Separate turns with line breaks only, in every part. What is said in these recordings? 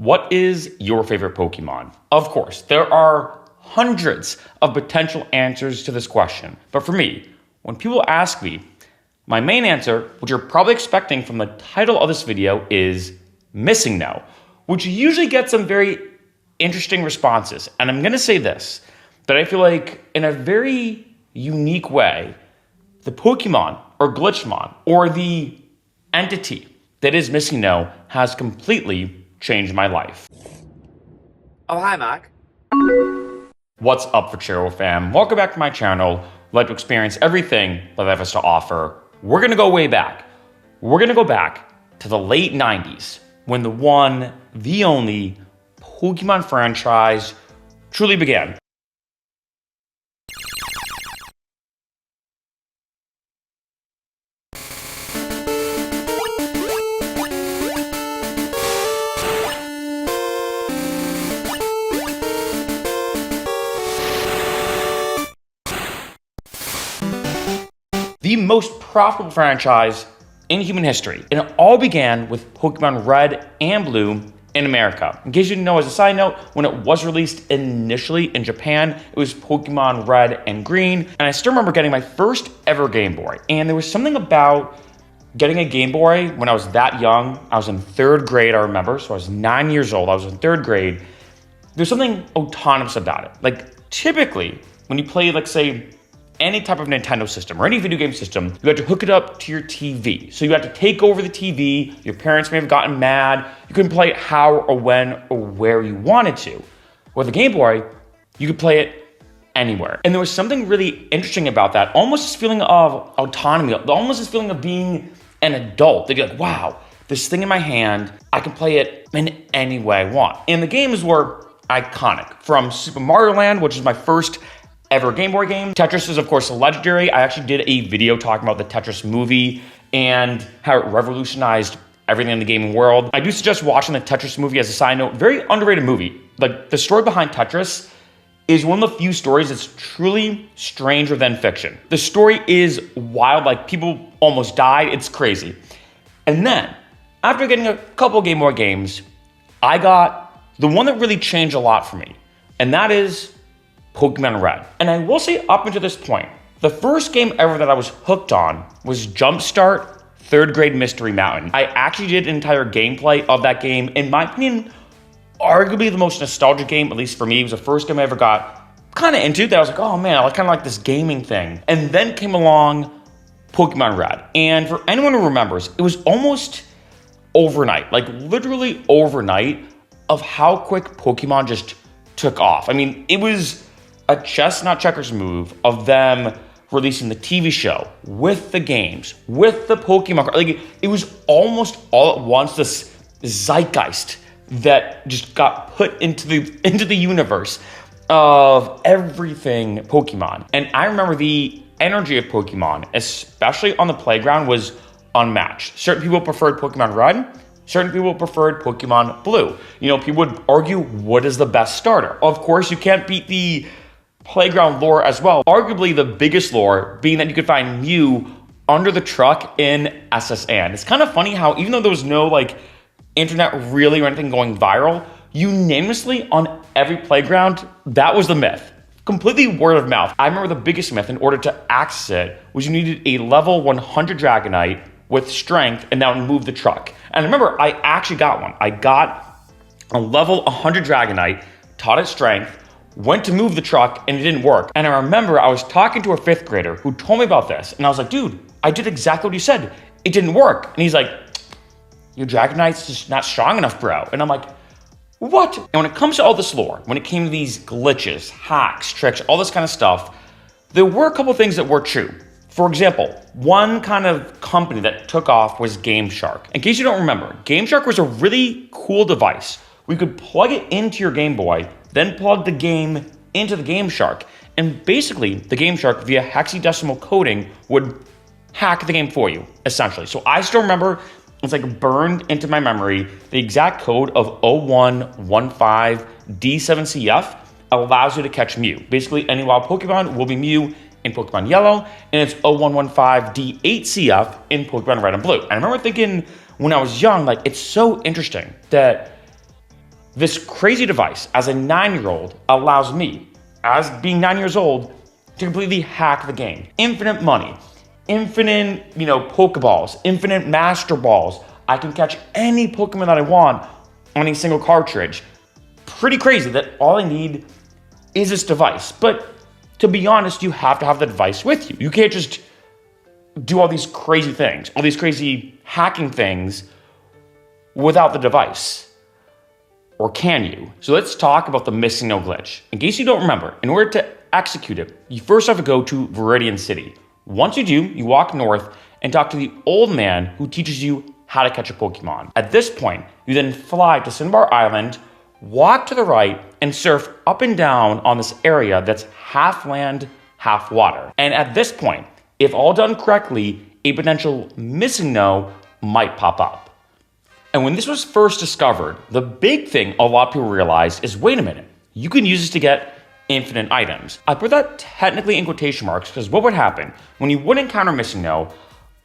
What is your favorite Pokemon? Of course, there are hundreds of potential answers to this question. But for me, when people ask me, my main answer, which you're probably expecting from the title of this video, is MissingNo, which usually gets some very interesting responses. And I'm gonna say this, that I feel like in a very unique way, the Pokemon or Glitchmon or the entity that is MissingNo has completely changed my life.
Oh, hi, Mark.
What's up, Freccero fam? Welcome back to my channel. I'd like to experience everything that life has to offer. We're gonna go way back. We're gonna go back to the late 90s when the one, the only Pokemon franchise truly began. The most profitable franchise in human history. And it all began with Pokemon Red and Blue in America. In case you didn't know, as a side note, when it was released initially in Japan, it was Pokemon Red and Green. And I still remember getting my first ever Game Boy. And there was something about getting a Game Boy when I was that young. I was in third grade, I remember. So I was 9 years old. I was in third grade. There's something autonomous about it. Like typically, when you play, like say, any type of Nintendo system or any video game system, you had to hook it up to your TV. So you had to take over the TV. Your parents may have gotten mad. You couldn't play it how or when or where you wanted to. With the Game Boy, you could play it anywhere. And there was something really interesting about that, almost this feeling of autonomy, almost this feeling of being an adult. They'd be like, wow, this thing in my hand, I can play it in any way I want. And the games were iconic. From Super Mario Land, which is my first ever Game Boy game. Tetris is, of course, legendary. I actually did a video talking about the Tetris movie and how it revolutionized everything in the gaming world. I do suggest watching the Tetris movie as a side note. Very underrated movie. Like, the story behind Tetris is one of the few stories that's truly stranger than fiction. The story is wild. Like, people almost died. It's crazy. And then, after getting a couple Game Boy games, I got the one that really changed a lot for me. And that is Pokemon Red. And I will say up until this point, the first game ever that I was hooked on was Jumpstart Third Grade Mystery Mountain. I actually did an entire gameplay of that game. In my opinion, arguably the most nostalgic game, at least for me. It was the first game I ever got kind of into that I was like, oh man, I kind of like this gaming thing. And then came along Pokemon Red. And for anyone who remembers, it was almost overnight, like literally overnight, of how quick Pokemon just took off. I mean, it was a chess, not checkers move of them releasing the TV show with the games, with the Pokemon. Like, it was almost all at once this zeitgeist that just got put into the universe of everything Pokemon. And I remember the energy of Pokemon, especially on the playground, was unmatched. Certain people preferred Pokemon Red. Certain people preferred Pokemon Blue. You know, people would argue, what is the best starter? Of course, you can't beat the playground lore as well. Arguably the biggest lore being that you could find Mew under the truck in SSN. It's kind of funny how even though there was no like internet really or anything going viral, unanimously on every playground, that was the myth. Completely word of mouth. I remember the biggest myth in order to access it was you needed a level 100 Dragonite with strength and that would move the truck. And remember, I actually got one. I got a level 100 Dragonite, taught it strength, went to move the truck and it didn't work. And I remember I was talking to a 5th grader who told me about this. And I was like, dude, I did exactly what you said. It didn't work. And he's like, your Dragonite's just not strong enough, bro. And I'm like, what? And when it comes to all this lore, when it came to these glitches, hacks, tricks, all this kind of stuff, there were a couple things that were true. For example, one kind of company that took off was GameShark. In case you don't remember, GameShark was a really cool device. We could plug it into your Game Boy, then plug the game into the GameShark. And basically, the GameShark, via hexadecimal coding, would hack the game for you, essentially. So I still remember, it's like burned into my memory, the exact code of 0115D7CF allows you to catch Mew. Basically, any wild Pokemon will be Mew in Pokemon Yellow, and it's 0115D8CF in Pokemon Red and Blue. And I remember thinking when I was young, like, it's so interesting that This crazy device, as a 9-year-old, allows me, as being 9 years old, to completely hack the game. Infinite money, infinite, Pokeballs, infinite Master Balls. I can catch any Pokemon that I want on a single cartridge. Pretty crazy that all I need is this device. But to be honest, you have to have the device with you. You can't just do all these crazy things, all these crazy hacking things without the device. Or can you? So let's talk about the MissingNo Glitch. In case you don't remember, in order to execute it, you first have to go to Viridian City. Once you do, you walk north and talk to the old man who teaches you how to catch a Pokemon. At this point, you then fly to Cinnabar Island, walk to the right, and surf up and down on this area that's half land, half water. And at this point, if all done correctly, a potential MissingNo might pop up. And when this was first discovered, the big thing a lot of people realized is, wait a minute, you can use this to get infinite items. I put that technically in quotation marks because what would happen when you would encounter MissingNo,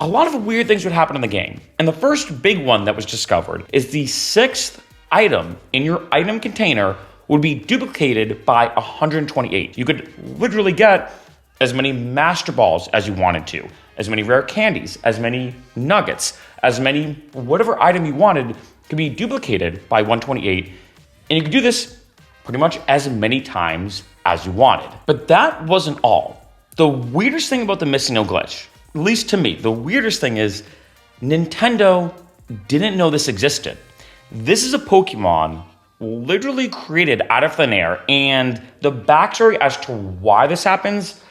a lot of weird things would happen in the game. And the first big one that was discovered is the 6th item in your item container would be duplicated by 128. You could literally get as many Master Balls as you wanted to, as many rare candies, as many nuggets, as many whatever item you wanted could be duplicated by 128. And you could do this pretty much as many times as you wanted. But that wasn't all. The weirdest thing about the MissingNo Glitch, at least to me, the weirdest thing is Nintendo didn't know this existed. This is a Pokemon literally created out of thin air, and the backstory as to why this happens,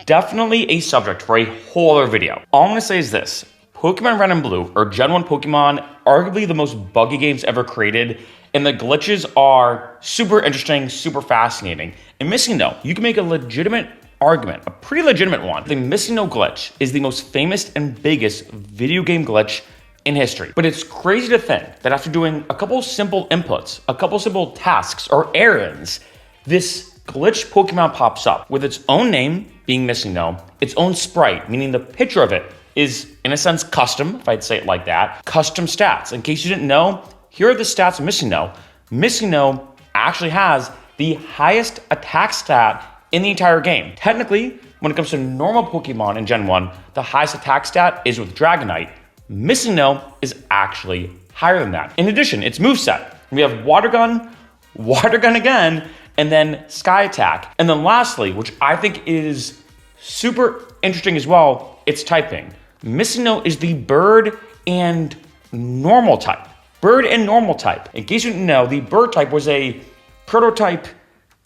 definitely a subject for a whole other video. All I'm gonna say is this: Pokemon Red and Blue, or Gen 1 Pokemon, arguably the most buggy games ever created, and the glitches are super interesting, super fascinating. And MissingNo, you can make a legitimate argument, a pretty legitimate one. The MissingNo Glitch is the most famous and biggest video game glitch in history. But it's crazy to think that after doing a couple simple inputs, a couple simple tasks or errands, this glitched Pokemon pops up with its own name, being MissingNo, its own sprite, meaning the picture of it is, in a sense, custom, if I'd say it like that, custom stats. In case you didn't know, here are the stats of MissingNo. MissingNo actually has the highest attack stat in the entire game. Technically, when it comes to normal Pokemon in Gen 1, the highest attack stat is with Dragonite. MissingNo is actually higher than that. In addition, its moveset. We have Water Gun again, and then Sky Attack. And then lastly, which I think is super interesting as well, its typing. MissingNo is the bird and normal type. Bird and normal type. In case you didn't know, the bird type was a prototype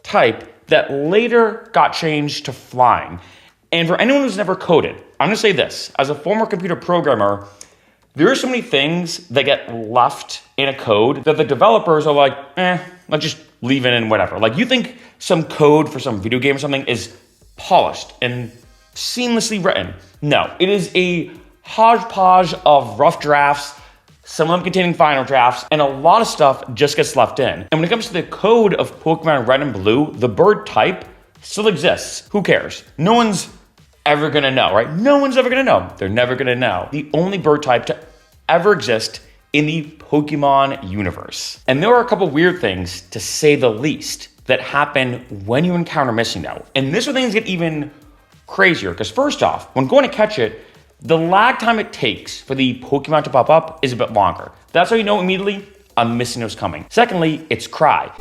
type that later got changed to flying. And for anyone who's never coded, I'm gonna say this: as a former computer programmer, there are so many things that get left in a code that the developers are like, let's just leave it in whatever. Like, you think some code for some video game or something is polished and seamlessly written. No, it is a hodgepodge of rough drafts, some of them containing final drafts, and a lot of stuff just gets left in. And when it comes to the code of Pokemon Red and Blue, the bird type still exists. Who cares? No one's ever gonna know, right? No one's ever gonna know. They're never gonna know. The only bird type to ever exist in the Pokemon universe. And there are a couple weird things, to say the least, that happen when you encounter MissingNo. And this is where things get even crazier, because first off, when going to catch it, the lag time it takes for the Pokemon to pop up is a bit longer. That's how you know immediately a MissingNo's coming. Secondly, its cry.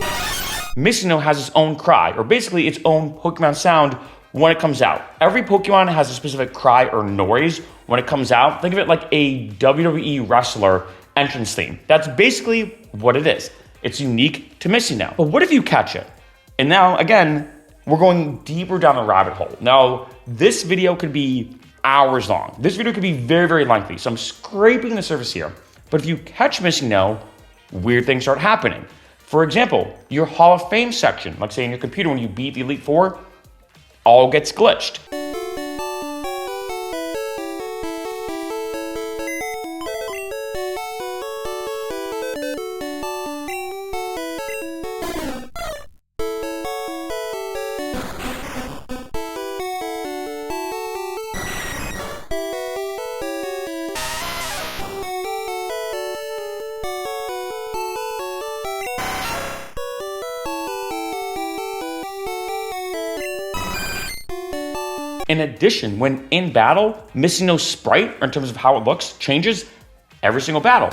MissingNo has its own cry, or basically its own Pokemon sound when it comes out. Every Pokemon has a specific cry or noise when it comes out. Think of it like a WWE wrestler entrance theme. That's basically what it is. It's unique to MissingNo. But what if you catch it? And now, again, we're going deeper down the rabbit hole. Now, this video could be hours long. This video could be very, very lengthy. So I'm scraping the surface here. But if you catch MissingNo, weird things start happening. For example, your Hall of Fame section, like say in your computer when you beat the Elite Four, all gets glitched. In addition, when in battle, MissingNo's sprite, in terms of how it looks, changes every single battle.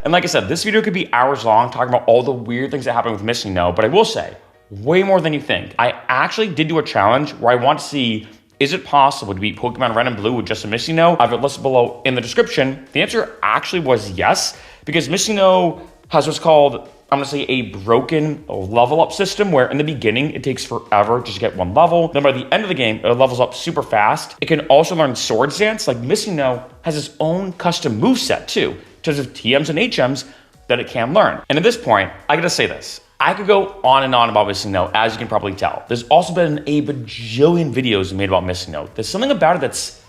And like I said, this video could be hours long talking about all the weird things that happen with MissingNo, but I will say, way more than you think. I actually did do a challenge where I want to see, is it possible to beat Pokemon Red and Blue with just a MissingNo? I have it listed below in the description. The answer actually was yes, because MissingNo has what's called, I'm gonna say, a broken level up system where in the beginning it takes forever just to get one level. Then by the end of the game, it levels up super fast. It can also learn Sword Dance. Like MissingNo has its own custom moveset too, in terms of TMs and HMs that it can learn. And at this point, I gotta say this. I could go on and on about MissingNo, as you can probably tell. There's also been a bajillion videos made about MissingNo. There's something about it that's,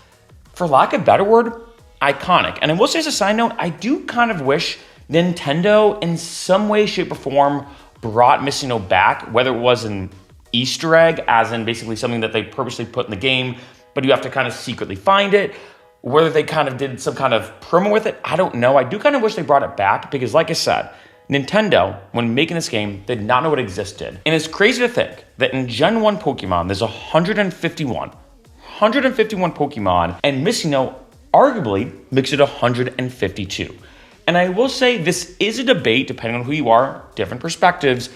for lack of a better word, iconic. And I will say as a side note, I do kind of wish Nintendo in some way, shape, or form brought MissingNo back, whether it was an Easter egg, as in basically something that they purposely put in the game, but you have to kind of secretly find it, whether they kind of did some kind of promo with it, I don't know. I do kind of wish they brought it back because, like I said, Nintendo, when making this game, did not know it existed. And it's crazy to think that in Gen 1 Pokemon, there's 151 Pokemon, and MissingNo arguably makes it 152. And I will say this is a debate, depending on who you are, different perspectives.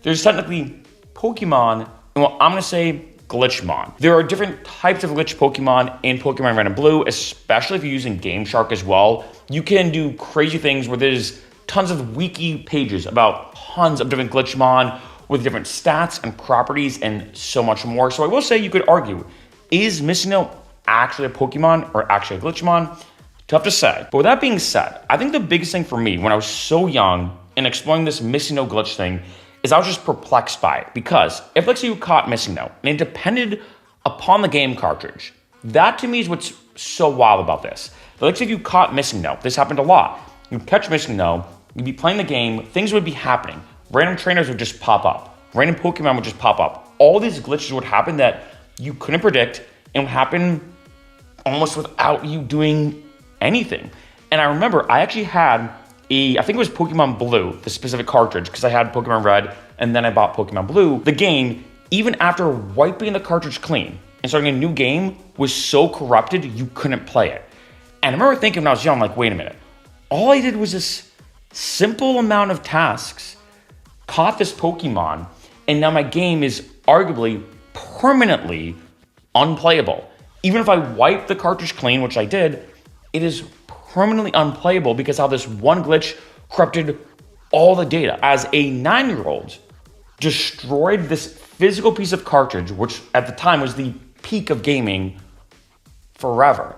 There's technically Pokemon, and well, I'm gonna say Glitchmon. There are different types of glitch Pokemon in Pokemon Red and Blue, especially if you're using Game Shark as well. You can do crazy things where there's tons of wiki pages about tons of different Glitchmon with different stats and properties and so much more. So I will say you could argue, is MissingNo actually a Pokemon or actually a Glitchmon? Tough to say. But with that being said, I think the biggest thing for me when I was so young in exploring this MissingNo glitch thing is I was just perplexed by it. Because if, let's say, you caught MissingNo and it depended upon the game cartridge, that to me is what's so wild about this. But let's say if you caught MissingNo, this happened a lot. You'd catch MissingNo, you'd be playing the game, things would be happening. Random trainers would just pop up. Random Pokemon would just pop up. All these glitches would happen that you couldn't predict and would happen almost without you doing anything. And I remember I actually had I think it was Pokemon Blue, the specific cartridge, because I had Pokemon Red and then I bought Pokemon Blue. The game, even after wiping the cartridge clean and starting a new game, was so corrupted you couldn't play it. And I remember thinking when I was young, like, wait a minute, all I did was this simple amount of tasks, caught this Pokemon, and now my game is arguably permanently unplayable. Even if I wipe the cartridge clean, which I did, it is permanently unplayable because how this one glitch corrupted all the data. As a 9-year-old, destroyed this physical piece of cartridge, which at the time was the peak of gaming, forever.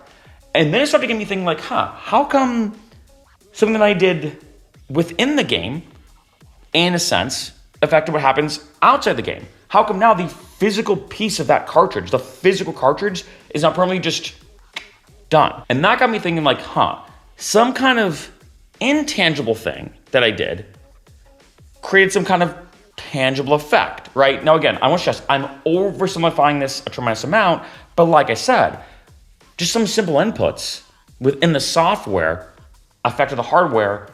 And then it started getting me thinking like, how come something that I did within the game, in a sense, affected what happens outside the game? How come now the physical piece of that cartridge, the physical cartridge, is not permanently just done? And that got me thinking like, some kind of intangible thing that I did created some kind of tangible effect, right? Now again, I want to stress, I'm oversimplifying this a tremendous amount, but like I said, just some simple inputs within the software affected the hardware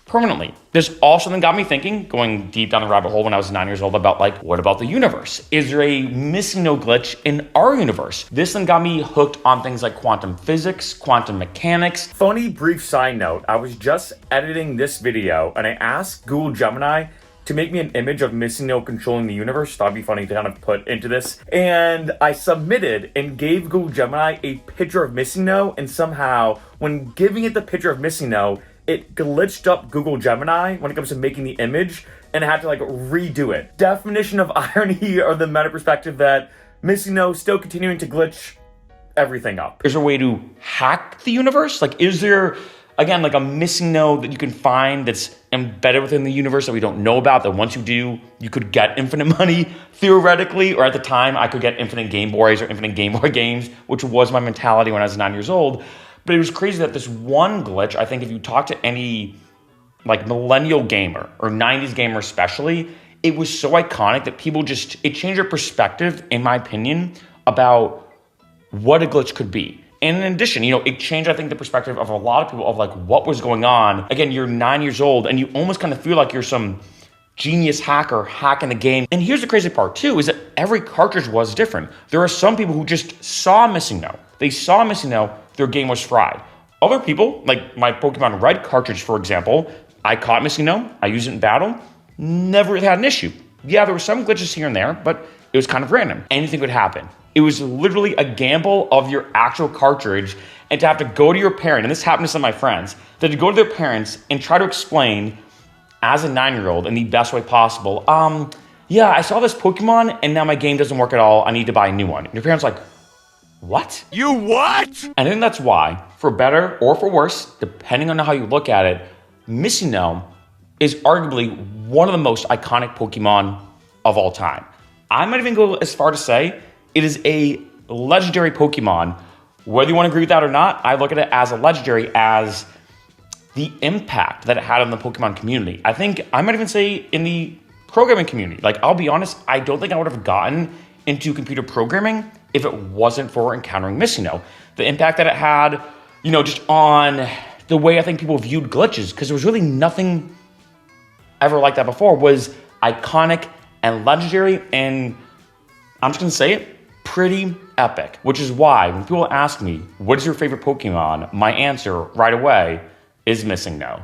permanently. There's also something got me thinking, going deep down the rabbit hole when I was 9 years old, about like, what about the universe? Is there a MissingNo glitch in our universe? This then got me hooked on things like quantum physics, quantum mechanics. Funny brief side note, I was just editing this video and I asked Google Gemini to make me an image of MissingNo controlling the universe. That'd be funny to kind of put into this. And I submitted and gave Google Gemini a picture of MissingNo, and somehow when giving it the picture of MissingNo, it glitched up Google Gemini when it comes to making the image, and I had to like redo it. Definition of irony, or the meta perspective that MissingNo still continuing to glitch everything up. Is there a way to hack the universe? Like, is there, again, like a MissingNo that you can find that's embedded within the universe that we don't know about, that once you do, you could get infinite money, theoretically, or at the time, I could get infinite Game Boys or infinite Game Boy games, which was my mentality when I was 9 years old. But it was crazy that this one glitch, I think if you talk to any like millennial gamer or 90s gamer especially, it was so iconic that people just, it changed their perspective, in my opinion, about what a glitch could be. And in addition, it changed, I think, the perspective of a lot of people of like what was going on. Again, you're 9 years old and you almost kind of feel like you're some genius hacker hacking the game. And here's the crazy part too, is that every cartridge was different. There are some people who just saw MissingNo. They saw MissingNo, their game was fried. Other people, like my Pokemon Red cartridge, for example, I caught MissingNo, I used it in battle, never had an issue. Yeah, there were some glitches here and there, but it was kind of random. Anything could happen. It was literally a gamble of your actual cartridge, and to have to go to your parent, and this happened to some of my friends, that to go to their parents and try to explain as a 9-year-old in the best way possible, yeah, I saw this Pokemon and now my game doesn't work at all. I need to buy a new one. And your parents are like, what?
You what?
And I think that's why, for better or for worse, depending on how you look at it, MissingNo is arguably one of the most iconic Pokemon of all time. I might even go as far to say it is a legendary Pokemon. Whether you want to agree with that or not, I look at it as a legendary as the impact that it had on the Pokemon community. I think I might even say in the programming community. Like, I'll be honest, I don't think I would have gotten into computer programming if it wasn't for encountering MissingNo. The impact that it had, just on the way I think people viewed glitches, because there was really nothing ever like that before, was iconic and legendary, and I'm just gonna say it, pretty epic. Which is why when people ask me, what is your favorite Pokemon? My answer right away is MissingNo.